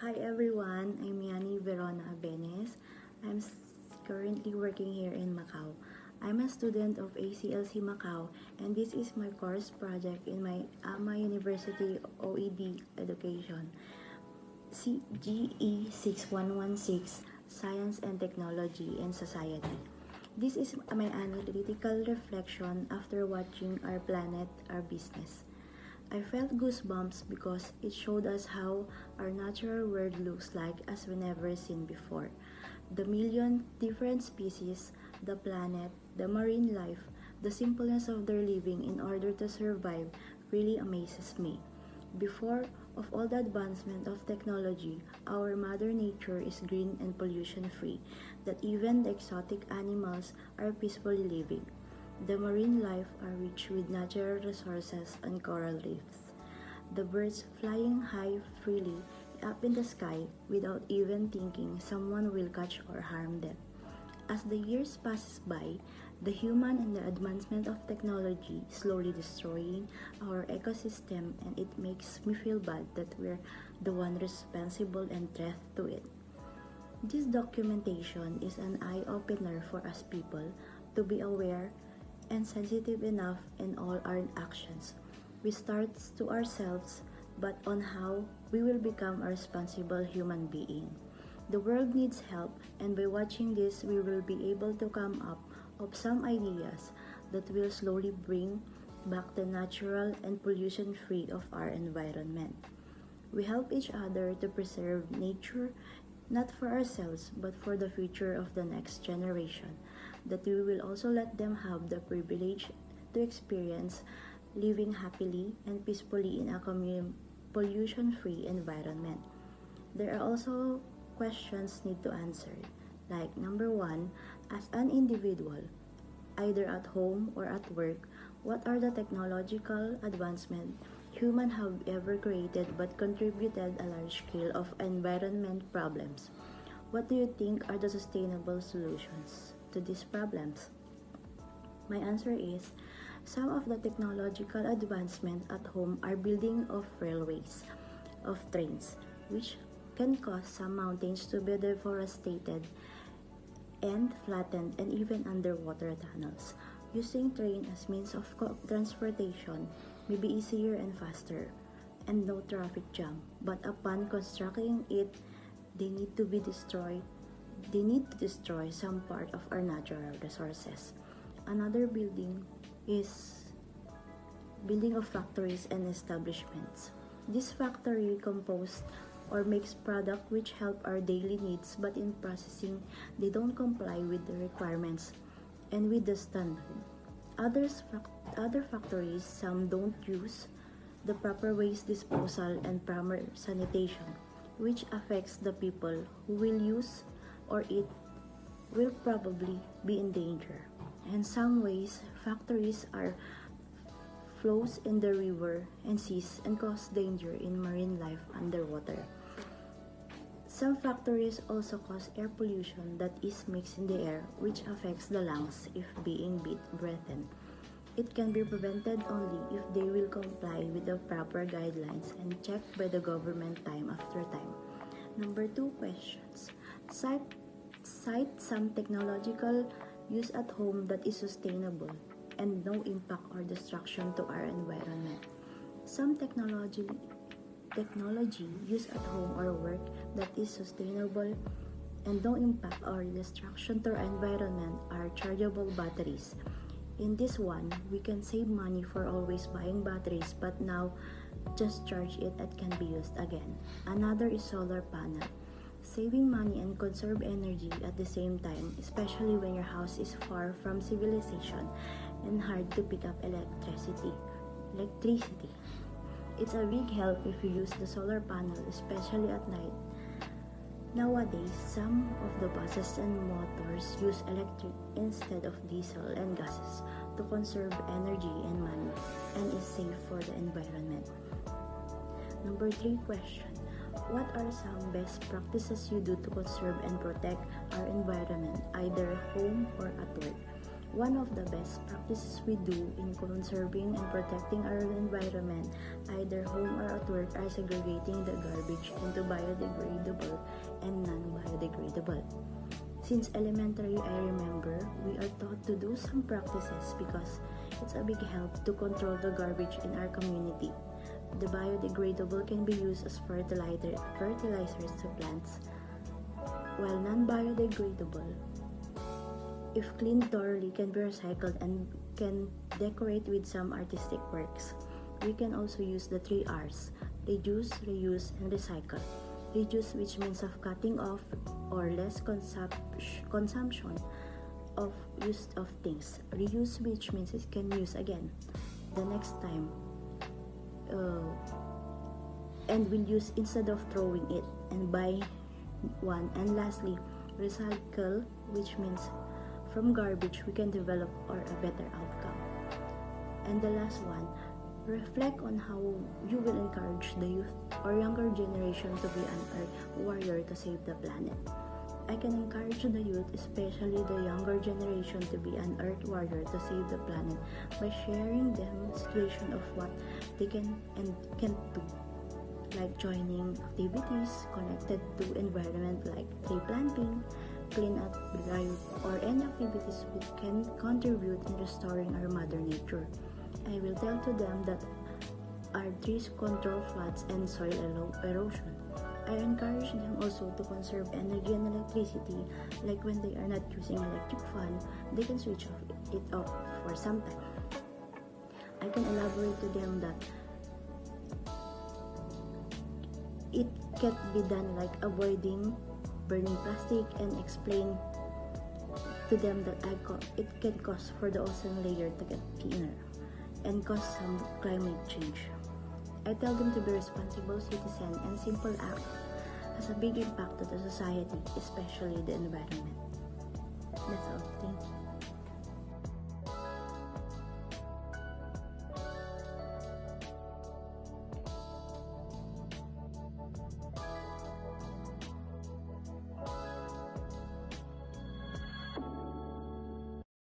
Hi everyone, I'm Yani Abenes. Currently working here in Macau. I'm a student of ACLC Macau and this is my course project in my AMA University OED education. CGE 6116 Science and Technology and Society. This is my analytical reflection after watching Our Planet, Our Business. I felt goosebumps because it showed us how our natural world looks like as we never seen before. The million different species, the planet, the marine life, the simpleness of their living in order to survive really amazes me. Before of all the advancement of technology, our mother nature is green and pollution free, that even the exotic animals are peacefully living. The marine life are rich with natural resources and coral reefs. The birds flying high freely up in the sky without even thinking someone will catch or harm them. As the years passes by, the human and the advancement of technology slowly destroying our ecosystem, and it makes me feel bad that we're the one responsible and threat to it. This documentation is an eye-opener for us people to be aware and sensitive enough in all our actions. We start to ourselves, but on how we will become a responsible human being. The world needs help, and by watching this, we will be able to come up of some ideas that will slowly bring back the natural and pollution-free of our environment. We help each other to preserve nature, not for ourselves, but for the future of the next generation, that we will also let them have the privilege to experience living happily and peacefully in a pollution-free environment. There are also questions need to answer, like number one, as an individual, either at home or at work, what are the technological advancements humans have ever created but contributed a large scale of environment problems? What do you think are the sustainable solutions to these problems? My answer is, some of the technological advancements at home are building of railways, of trains, which can cause some mountains to be deforested and flattened, and even underwater tunnels. Using train as means of transportation may be easier and faster, and no traffic jam. But upon constructing it, they need to be destroyed. They need to destroy some part of our natural resources. Another building is building of factories and establishments. This factory composed or makes product which help our daily needs, but in processing they don't comply with the requirements and with the standard. Other factories, some don't use the proper waste disposal and proper sanitation, which affects the people who will use or eat will probably be in danger. In some ways, factories are flows in the river and seas and cause danger in marine life underwater. Some factories also cause air pollution that is mixed in the air, which affects the lungs if being breathed. It can be prevented only if they will comply with the proper guidelines and checked by the government time after time. Number 2 questions. Cite some technological use at home that is sustainable and no impact or destruction to our environment. Some technology used at home or work that is sustainable and no impact or destruction to our environment are chargeable batteries. In this one, we can save money for always buying batteries, but now just charge it and can be used again. Another is solar panel. Saving money and conserve energy at the same time, especially when your house is far from civilization and hard to pick up electricity. It's a big help if you use the solar panel, especially at night. Nowadays, some of the buses and motors use electric instead of diesel and gases to conserve energy and money, and is safe for the environment. Number 3 question. What are some best practices you do to conserve and protect our environment, either home or at work? One of the best practices we do in conserving and protecting our environment, either home or at work, are segregating the garbage into biodegradable and non-biodegradable. Since elementary, I remember we are taught to do some practices because it's a big help to control the garbage in our community. The biodegradable can be used as fertilizers to plants, while non-biodegradable, if cleaned thoroughly, can be recycled and can decorate with some artistic works. We can also use the 3 R's: reduce, reuse, and recycle. Reduce, which means of cutting off or less consumption of used of things. Reuse, which means it can use again the next time, and will use instead of throwing it and buy one. And lastly, recycle, which means from garbage we can develop or a better outcome. And the last one, reflect on how you will encourage the youth or younger generation to be an earth warrior to save the planet. I can encourage the youth, especially the younger generation, to be an earth warrior to save the planet by sharing them situation of what they can and can't do, like joining activities connected to environment like tree planting, clean up drive, or any activities which can contribute in restoring our mother nature. I will tell to them that our trees control floods and soil erosion. I encourage them also to conserve energy and electricity, like when they are not using electric fan, they can switch it off for some time. I can elaborate to them that it can be done like avoiding burning plastic, and explain to them that it can cause for the ozone layer to get thinner and cause some climate change. I tell them to be responsible citizens, and simple act has a big impact to the society, especially the environment. That's all. Thank you.